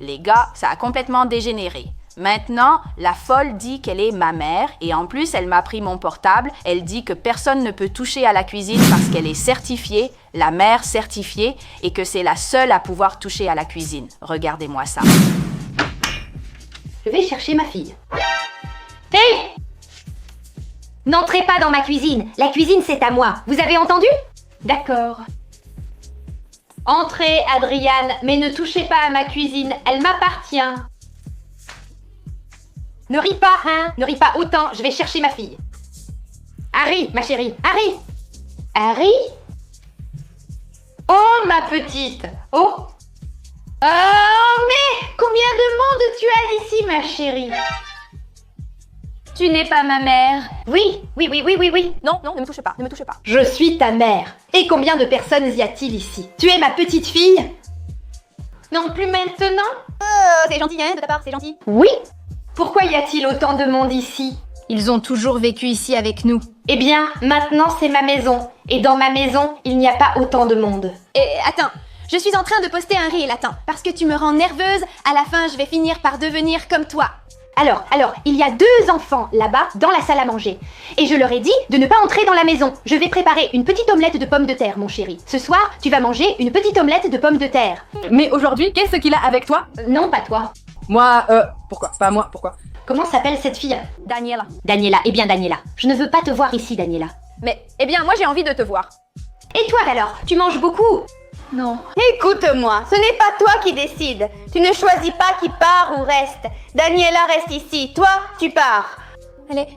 Les gars, ça a complètement dégénéré. Maintenant, la folle dit qu'elle est ma mère et en plus, elle m'a pris mon portable. Elle dit que personne ne peut toucher à la cuisine parce qu'elle est certifiée, la mère certifiée, et que c'est la seule à pouvoir toucher à la cuisine. Regardez-moi ça. Je vais chercher ma fille. Hé! N'entrez pas dans ma cuisine. La cuisine, c'est à moi. Vous avez entendu? D'accord. Entrez, Adriane, mais ne touchez pas à ma cuisine. Elle m'appartient. Ne ris pas, hein? Ne ris pas autant. Je vais chercher ma fille. Harry, ma chérie. Harry! Harry? Oh, ma petite. Oh! Oh, mais combien de monde tu as ici, ma chérie? Tu n'es pas ma mère. Oui. Non, ne me touchez pas, ne me touchez pas. Je suis ta mère. Et combien de personnes y a-t-il ici? Tu es ma petite fille? Non plus maintenant? C'est gentil, hein, de ta part, c'est gentil. Oui. Pourquoi y a-t-il autant de monde ici? Ils ont toujours vécu ici avec nous. Eh bien, maintenant c'est ma maison. Et dans ma maison, il n'y a pas autant de monde. Attends, je suis en train de poster un reel, attends. Parce que tu me rends nerveuse, à la fin je vais finir par devenir comme toi. Alors, il y a 2 enfants là-bas dans la salle à manger. Et je leur ai dit de ne pas entrer dans la maison. Je vais préparer une petite omelette de pommes de terre, mon chéri. Ce soir, tu vas manger une petite omelette de pommes de terre. Mais aujourd'hui, qu'est-ce qu'il a avec toi? Non, pas toi. Moi, pourquoi? Pas moi, pourquoi? Comment s'appelle cette fille? Daniela. Daniela. Eh bien, Daniela, je ne veux pas te voir ici, Daniela. Mais, eh bien, moi j'ai envie de te voir. Et toi alors? Tu manges beaucoup? Non. Écoute-moi, ce n'est pas toi qui décides. Tu ne choisis pas qui part ou reste. Daniela reste ici. Toi, tu pars. Allez.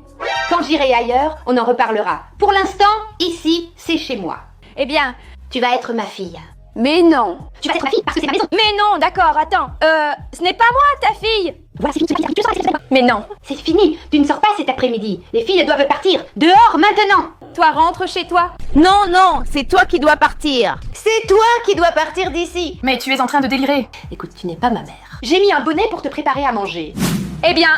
Quand j'irai ailleurs, on en reparlera. Pour l'instant, ici, c'est chez moi. Eh bien, Tu vas être ma fille. mais non. Tu vas être ma fille parce que c'est ma maison. Mais non, d'accord, attends. Ce n'est pas moi, ta fille. Voilà, c'est fini, tu sors ici. Mais non. C'est fini, tu ne sors pas cet après-midi. Les filles doivent partir. Dehors, maintenant. Toi, rentre chez toi. Non, c'est toi qui dois partir. C'est toi qui dois partir d'ici. Mais tu es en train de délirer. Écoute, tu n'es pas ma mère. J'ai mis un bonnet pour te préparer à manger. Eh bien,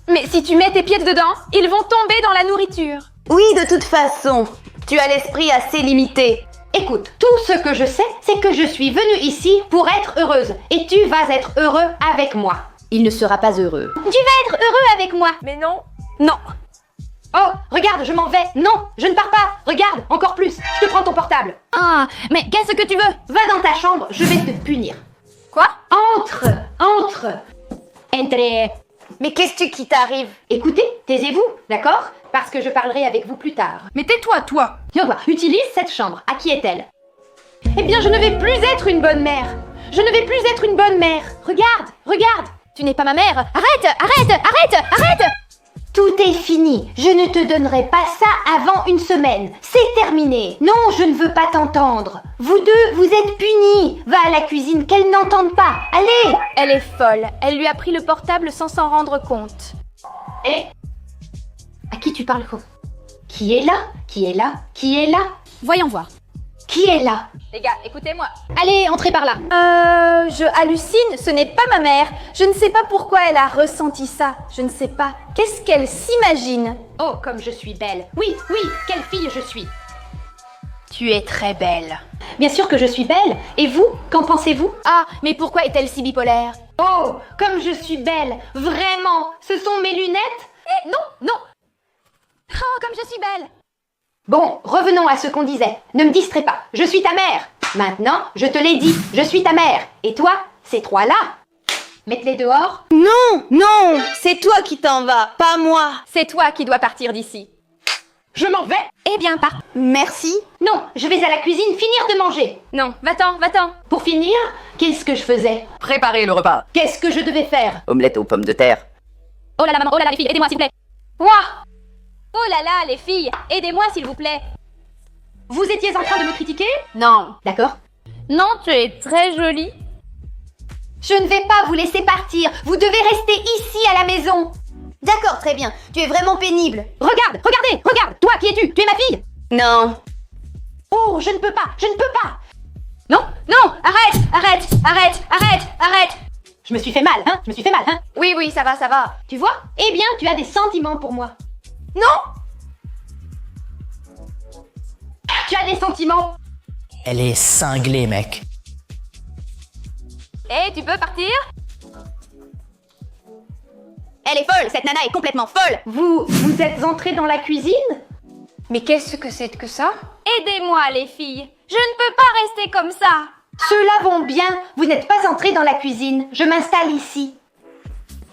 mais si tu mets tes pieds dedans, ils vont tomber dans la nourriture. Oui, de toute façon, tu as l'esprit assez limité. Écoute, tout ce que je sais, c'est que je suis venue ici pour être heureuse. Et tu vas être heureux avec moi. Il ne sera pas heureux. Tu vas être heureux avec moi. Mais non. Non. Oh, regarde, je m'en vais. Non, je ne pars pas. Regarde, encore plus. Je te prends ton portable. Ah, mais qu'est-ce que tu veux? Va dans ta chambre, je vais te punir. Quoi? Entre. Entre. Mais qu'est-ce qui t'arrive? Écoutez, taisez-vous, d'accord? Parce que je parlerai avec vous plus tard. Mais tais-toi, toi. Viens voir, utilise cette chambre. À qui est-elle? Eh bien, je ne vais plus être une bonne mère. Je ne vais plus être une bonne mère. Regarde. Tu n'es pas ma mère. Arrête. Tout est fini. Je ne te donnerai pas ça avant une semaine. C'est terminé. Non, je ne veux pas t'entendre. Vous deux, vous êtes punis. Va à la cuisine, qu'elle n'entende pas. Allez. Elle est folle. Elle lui a pris le portable sans s'en rendre compte. Et à qui tu parles? Qui est là? Voyons voir. Qui est là? Les gars, écoutez-moi. Allez, entrez par là. Je hallucine, ce n'est pas ma mère. Je ne sais pas pourquoi elle a ressenti ça. Je ne sais pas. Qu'est-ce qu'elle s'imagine? Oh, comme je suis belle. Oui, quelle fille je suis. Tu es très belle. Bien sûr que je suis belle. Et vous, qu'en pensez-vous? Ah, mais pourquoi est-elle si bipolaire? Oh, comme je suis belle. Vraiment, ce sont mes lunettes? Non. Oh, comme je suis belle. Bon, revenons à ce qu'on disait. Ne me distrais pas, je suis ta mère. Maintenant, je te l'ai dit, je suis ta mère. Et toi, ces trois-là, mette-les dehors. Non, c'est toi qui t'en vas, pas moi. C'est toi qui dois partir d'ici. Je m'en vais. Eh bien, pars. Merci. Non, je vais à la cuisine finir de manger. Non, va-t'en. Pour finir, qu'est-ce que je faisais? Préparez le repas. Qu'est-ce que je devais faire? Omelette aux pommes de terre. Oh là là, maman, oh là là, les filles, aidez-moi, s'il vous plaît. Ouah! Oh là là, les filles, aidez-moi, s'il vous plaît. Vous étiez en train de me critiquer? Non. D'accord. Non, tu es très jolie. Je ne vais pas vous laisser partir. Vous devez rester ici à la maison. D'accord, très bien. Tu es vraiment pénible. Regarde. Toi, qui es-tu? Tu es ma fille? Non. Oh, je ne peux pas. Non, arrête. Je me suis fait mal, hein? Oui, ça va. Tu vois? Eh bien, tu as des sentiments pour moi. Non! Tu as des sentiments. Elle est cinglée, mec. Eh, tu peux partir? Elle est folle, cette nana est complètement folle. Vous êtes entrés dans la cuisine? Mais qu'est-ce que c'est que ça? Aidez-moi, les filles. Je ne peux pas rester comme ça. Ceux-là vont bien. Vous n'êtes pas entrés dans la cuisine. Je m'installe ici.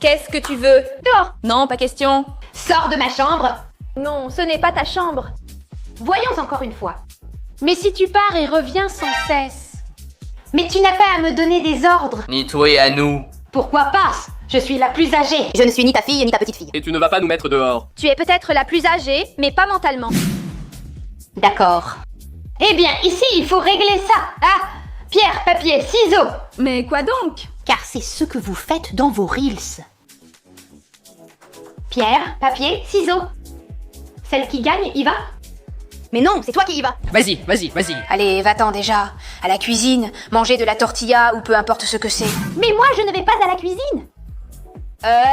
Qu'est-ce que tu veux? Dehors. Non, pas question. Sors de ma chambre. Non, ce n'est pas ta chambre. Voyons encore une fois. Mais si tu pars et reviens sans cesse. Mais tu n'as pas à me donner des ordres. Ni toi et à nous. Pourquoi pas? Je suis la plus âgée. Je ne suis ni ta fille ni ta petite fille. Et tu ne vas pas nous mettre dehors. Tu es peut-être la plus âgée, mais pas mentalement. D'accord. Eh bien, ici, il faut régler ça. Ah, pierre, papier, ciseaux. Mais quoi donc? Car c'est ce que vous faites dans vos reels. Pierre, papier, ciseaux. Celle qui gagne, y va? Mais non, c'est toi qui y vas. Vas-y, vas-y, vas-y. Allez, va-t'en déjà. À la cuisine, manger de la tortilla ou peu importe ce que c'est. Mais moi, je ne vais pas à la cuisine.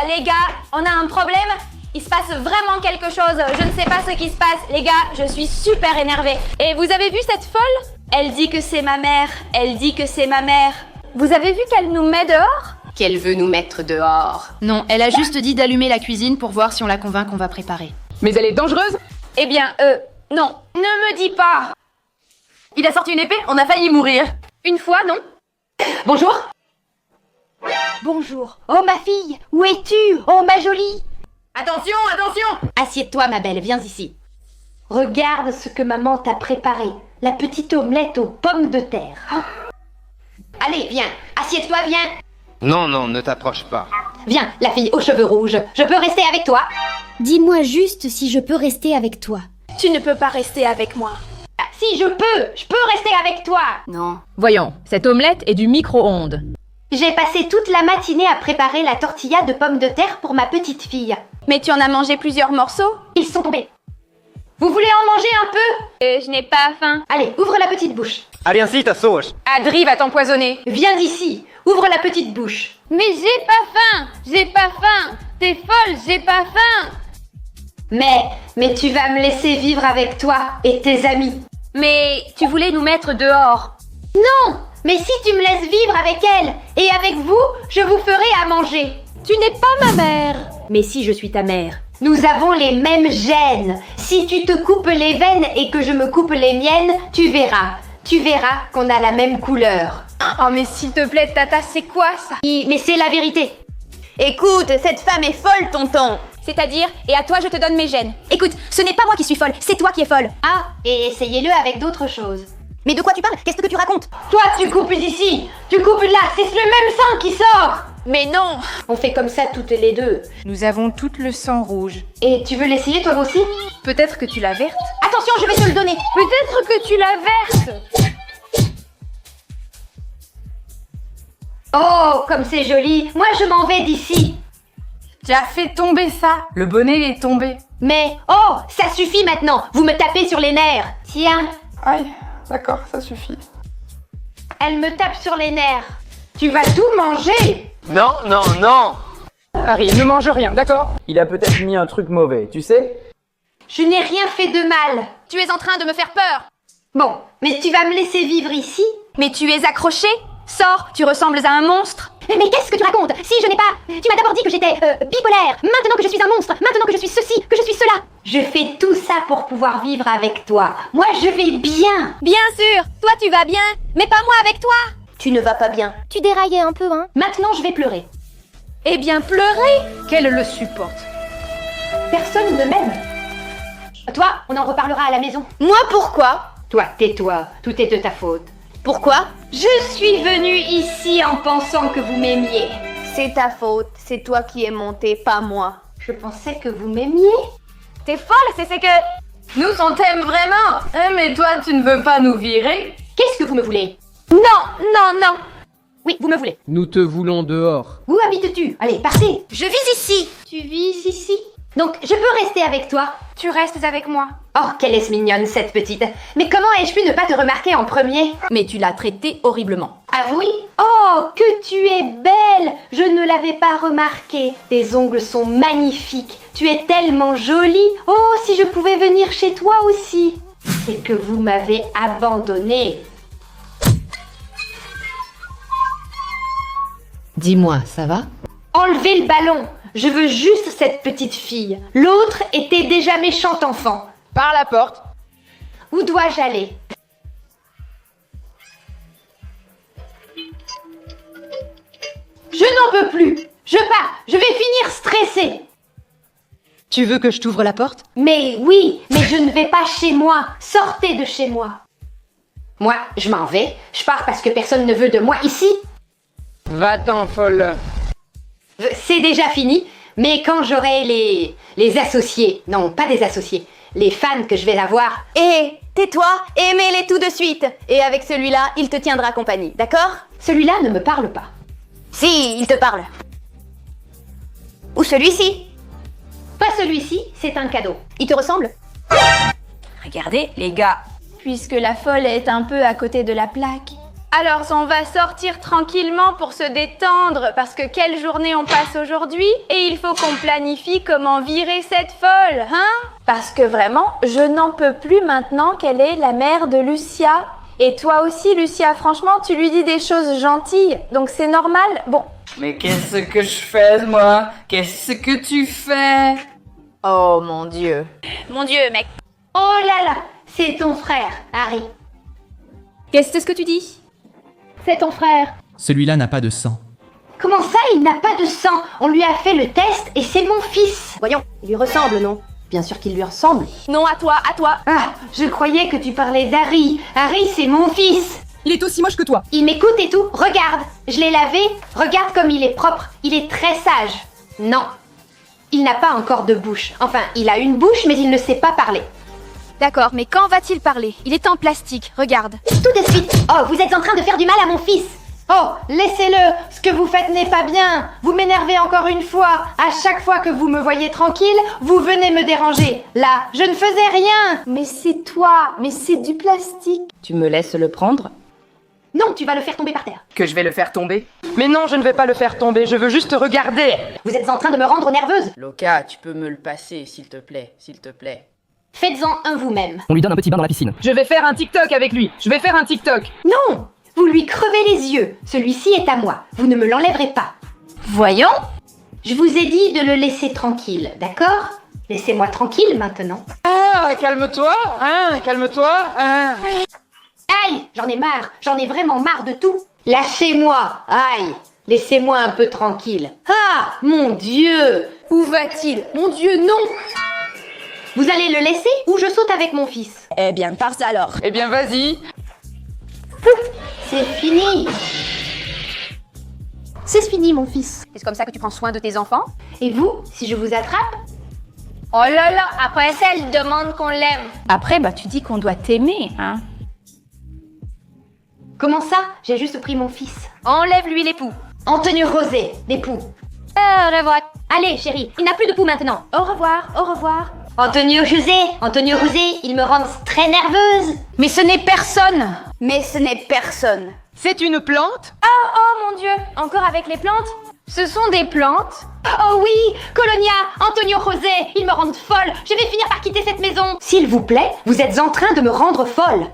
Les gars, on a un problème? Il se passe vraiment quelque chose. Je ne sais pas ce qui se passe. Les gars, je suis super énervée. Et vous avez vu cette folle? Elle dit que c'est ma mère. Elle dit que c'est ma mère. Vous avez vu qu'elle nous met dehors? Qu'elle veut nous mettre dehors. Non, elle a juste dit d'allumer la cuisine pour voir si on la convainc qu'on va préparer. Mais elle est dangereuse? Eh bien, non. Ne me dis pas. Il a sorti une épée, on a failli mourir. Une fois, non? Bonjour. Bonjour. Oh, ma fille, où es-tu? Oh, ma jolie. Attention, attention! Assieds-toi, ma belle, viens ici. Regarde ce que maman t'a préparé. La petite omelette aux pommes de terre. Allez, viens. Assieds-toi, viens. Non, non, ne t'approche pas. Viens, la fille aux cheveux rouges. Je peux rester avec toi? Dis-moi juste si je peux rester avec toi. Tu ne peux pas rester avec moi. Ah, si, je peux rester avec toi. Non. Voyons, cette omelette est du micro-ondes. J'ai passé toute la matinée à préparer la tortilla de pommes de terre pour ma petite fille. Mais tu en as mangé plusieurs morceaux? Ils sont tombés. Vous voulez en manger un peu? Je n'ai pas faim. Allez, ouvre la petite bouche. Ariancita sauce. Adri va t'empoisonner. Viens ici. Ouvre la petite bouche. Mais j'ai pas faim. J'ai pas faim. T'es folle, j'ai pas faim. Mais tu vas me laisser vivre avec toi et tes amis. Mais tu voulais nous mettre dehors. Non, mais si tu me laisses vivre avec elle et avec vous, je vous ferai à manger. Tu n'es pas ma mère. Mais si je suis ta mère, nous avons les mêmes gènes. Si tu te coupes les veines et que je me coupe les miennes, tu verras. Tu verras qu'on a la même couleur. Oh mais s'il te plaît, Tata, c'est quoi ça? Mais c'est la vérité. Écoute, cette femme est folle, tonton. C'est-à-dire, et à toi je te donne mes gènes. Écoute, ce n'est pas moi qui suis folle, c'est toi qui es folle. Ah, et essayez-le avec d'autres choses. Mais de quoi tu parles? Qu'est-ce que tu racontes? Toi, tu coupes d'ici, tu coupes de là, c'est le même sang qui sort. Mais non! On fait comme ça toutes les deux. Nous avons tout le sang rouge. Et tu veux l'essayer toi aussi? Peut-être que tu l'as verte. Attention, je vais te le donner. Peut-être que tu la verses! Oh, comme c'est joli. Moi, je m'en vais d'ici. Tu as fait tomber ça. Le bonnet est tombé. Mais, oh, ça suffit maintenant. Vous me tapez sur les nerfs. Tiens, Aïe, d'accord, ça suffit. elle me tape sur les nerfs. Tu vas tout manger. Non, non, non. Harry, ne mange rien, d'accord? Il a peut-être mis un truc mauvais, tu sais? Je n'ai rien fait de mal. Tu es en train de me faire peur! Bon, mais tu vas me laisser vivre ici? Mais tu es accroché? Sors, tu ressembles à un monstre! Mais qu'est-ce que tu racontes? Si je n'ai pas... Tu m'as d'abord dit que j'étais bipolaire. Maintenant que je suis un monstre. Maintenant que je suis ceci, que je suis cela. Je fais tout ça pour pouvoir vivre avec toi. Moi, je vais bien. Bien sûr! Toi tu vas bien, mais pas moi avec toi! Tu ne vas pas bien. Tu déraillais un peu, hein? Maintenant, je vais pleurer. Eh bien pleurer! Qu'elle le supporte. Personne ne m'aime. Toi, on en reparlera à la maison. Moi, pourquoi? Toi, tais-toi. Tout est de ta faute. Pourquoi? Je suis venue ici en pensant que vous m'aimiez. C'est ta faute, c'est toi qui es monté, pas moi. Je pensais que vous m'aimiez. T'es folle, c'est que... Nous, on t'aime vraiment. Hein, mais toi, tu ne veux pas nous virer? Qu'est-ce que vous me voulez? Non! Oui, vous me voulez. Nous te voulons dehors. Où habites-tu? Allez, partez. Je vis ici. Tu vis ici? Donc, je peux rester avec toi? Tu restes avec moi. Oh, qu'elle est mignonne, cette petite. Mais comment ai-je pu ne pas te remarquer en premier? Mais tu l'as traitée horriblement. Ah oui? Oh, que tu es belle! Je ne l'avais pas remarqué. Tes ongles sont magnifiques. Tu es tellement jolie. Oh, si je pouvais venir chez toi aussi. C'est que vous m'avez abandonnée. Dis-moi, ça va? Enlevez le ballon. Je veux juste cette petite fille. L'autre était déjà méchant enfant. Par la porte. Où dois-je aller? Je n'en peux plus. Je pars. Je vais finir stressée. Tu veux que je t'ouvre la porte? Mais oui, mais je ne vais pas chez moi. Sortez de chez moi. Moi, je m'en vais. Je pars parce que personne ne veut de moi ici. Va-t'en, folle. C'est déjà fini. Mais quand j'aurai les associés, non, pas des associés, les fans que je vais avoir. Et tais-toi et mets-les tout de suite. Et avec celui-là, il te tiendra compagnie, d'accord? Celui-là ne me parle pas. Si, il te parle. Ou celui-ci. Pas celui-ci, c'est un cadeau. Il te ressemble? Regardez, les gars, puisque la folle est un peu à côté de la plaque, alors on va sortir tranquillement pour se détendre, parce que quelle journée on passe aujourd'hui, et il faut qu'on planifie comment virer cette folle, hein? Parce que vraiment, je n'en peux plus maintenant qu'elle est la mère de Lucia. Et toi aussi, Lucia, franchement, tu lui dis des choses gentilles, donc c'est normal. Bon. Mais qu'est-ce que je fais, moi? Qu'est-ce que tu fais? Oh mon Dieu. Mon Dieu, mec. Oh là là, c'est ton frère, Harry. Qu'est-ce que tu dis? C'est ton frère. Celui-là n'a pas de sang. Comment ça, il n'a pas de sang? On lui a fait le test et c'est mon fils. Voyons, il lui ressemble, non? Bien sûr qu'il lui ressemble. Non, à toi, à toi. Ah, je croyais que tu parlais d'Harry. Harry, c'est mon fils. Il est aussi moche que toi. Il m'écoute et tout. Regarde, je l'ai lavé. Regarde comme il est propre. Il est très sage. Non, il n'a pas encore de bouche. Enfin, il a une bouche, mais il ne sait pas parler. D'accord, mais quand va-t-il parler? Il est en plastique, regarde. Tout de suite. Oh, vous êtes en train de faire du mal à mon fils. Oh, laissez-le. Ce que vous faites n'est pas bien. Vous m'énervez encore une fois. À chaque fois que vous me voyez tranquille, vous venez me déranger. Là, je ne faisais rien. Mais c'est toi, mais c'est du plastique. Tu me laisses le prendre? Non, tu vas le faire tomber par terre. Que je vais le faire tomber? Mais non, je ne vais pas le faire tomber, je veux juste regarder. Vous êtes en train de me rendre nerveuse. Loka, tu peux me le passer, s'il te plaît, s'il te plaît. Faites-en un vous-même. On lui donne un petit bain dans la piscine. Je vais faire un TikTok avec lui. Je vais faire un TikTok. Non, vous lui crevez les yeux. Celui-ci est à moi. Vous ne me l'enlèverez pas. Voyons. Je vous ai dit de le laisser tranquille, d'accord? Laissez-moi tranquille maintenant. Ah, calme-toi, hein, calme-toi, hein. Aïe, j'en ai marre. J'en ai vraiment marre de tout. Lâchez-moi. Aïe, laissez-moi un peu tranquille. Ah, mon Dieu. Où va-t-il? Mon Dieu, non. Vous allez le laisser ou je saute avec mon fils? Eh bien, pars alors. Eh bien, vas-y. C'est fini. C'est fini, mon fils. C'est comme ça que tu prends soin de tes enfants? Et vous, si je vous attrape? Oh là là, après ça, elle demande qu'on l'aime. Après, bah tu dis qu'on doit t'aimer, hein? Comment ça? J'ai juste pris mon fils. Enlève-lui les poux. En tenue rosée, des poux. Au revoir. Allez, chérie, il n'a plus de poux maintenant. Au revoir, au revoir. Antonio José, ils me rendent très nerveuse. Mais ce n'est personne. Mais ce n'est personne. C'est une plante? Oh mon Dieu, encore avec les plantes? Ce sont des plantes. Oh oui, Colonia, Antonio José, ils me rendent folle. Je vais finir par quitter cette maison. S'il vous plaît, vous êtes en train de me rendre folle.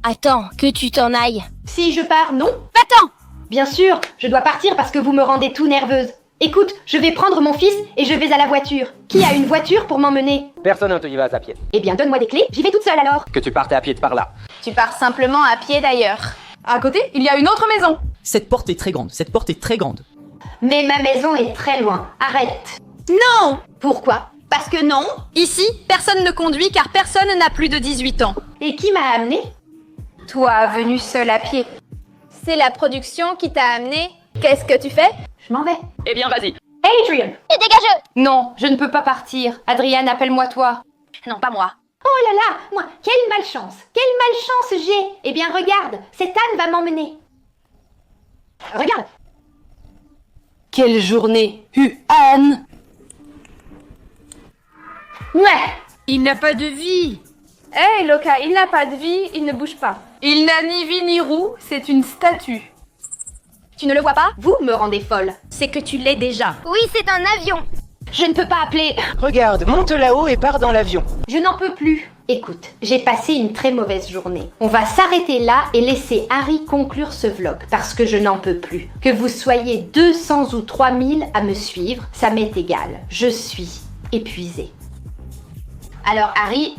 Attends, que tu t'en ailles. Si je pars, non? Va-t'en. Bien sûr, je dois partir parce que vous me rendez tout nerveuse. Écoute, je vais prendre mon fils et je vais à la voiture. Qui a une voiture pour m'emmener? Personne ne te y va à pied. Eh bien, donne-moi des clés, j'y vais toute seule alors. Que tu partes à pied de par là. Tu pars simplement à pied d'ailleurs. À côté, il y a une autre maison. Cette porte est très grande, cette porte est très grande. Mais ma maison est très loin. Arrête. Non. Pourquoi? Parce que non. Ici, personne ne conduit car personne n'a plus de 18 ans. Et qui m'a amené? Toi, venu seul à pied. C'est la production qui t'a amené. Qu'est-ce que tu fais? Je m'en vais. Eh bien, vas-y. Adrian! Et dégageux. Non, je ne peux pas partir. Adrian, appelle-moi toi. Non, pas moi. Oh là là, moi, quelle malchance! Quelle malchance j'ai! Eh bien, regarde, cette Anne va m'emmener. Regarde! Quelle journée, Anne. Ouais! Il n'a pas de vie. Hé, Loka, il n'a pas de vie, il ne bouge pas. Il n'a ni vie ni roue, c'est une statue. Tu ne le vois pas? Vous me rendez folle. C'est que tu l'es déjà. Oui, c'est un avion. Je ne peux pas appeler. Regarde, monte là-haut et pars dans l'avion. Je n'en peux plus. Écoute, j'ai passé une très mauvaise journée. On va s'arrêter là et laisser Harry conclure ce vlog parce que je n'en peux plus. Que vous soyez 200 ou 3000 à me suivre, ça m'est égal. Je suis épuisée. Alors Harry,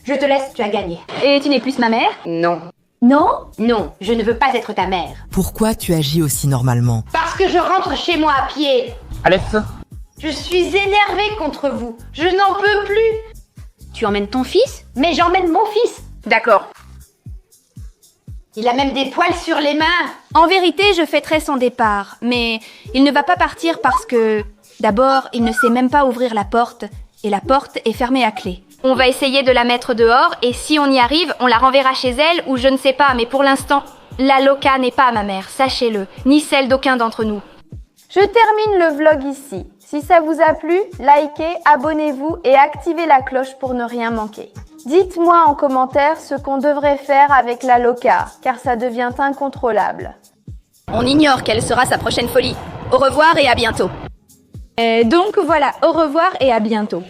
je te laisse, tu as gagné. Et tu n'es plus ma mère? Non. Non? Non, je ne veux pas être ta mère. Pourquoi tu agis aussi normalement? Parce que je rentre chez moi à pied. Aleph. Je suis énervée contre vous. Je n'en peux plus. Tu emmènes ton fils? Mais j'emmène mon fils. D'accord. Il a même des poils sur les mains. En vérité, je fêterai son départ, mais il ne va pas partir parce que... D'abord, il ne sait même pas ouvrir la porte, et la porte est fermée à clé. On va essayer de la mettre dehors et si on y arrive, on la renverra chez elle ou je ne sais pas, mais pour l'instant, la Loca n'est pas ma mère, sachez-le, ni celle d'aucun d'entre nous. Je termine le vlog ici. Si ça vous a plu, likez, abonnez-vous et activez la cloche pour ne rien manquer. Dites-moi en commentaire ce qu'on devrait faire avec la Loca, car ça devient incontrôlable. On ignore quelle sera sa prochaine folie. Au revoir et à bientôt. Donc voilà, au revoir et à bientôt.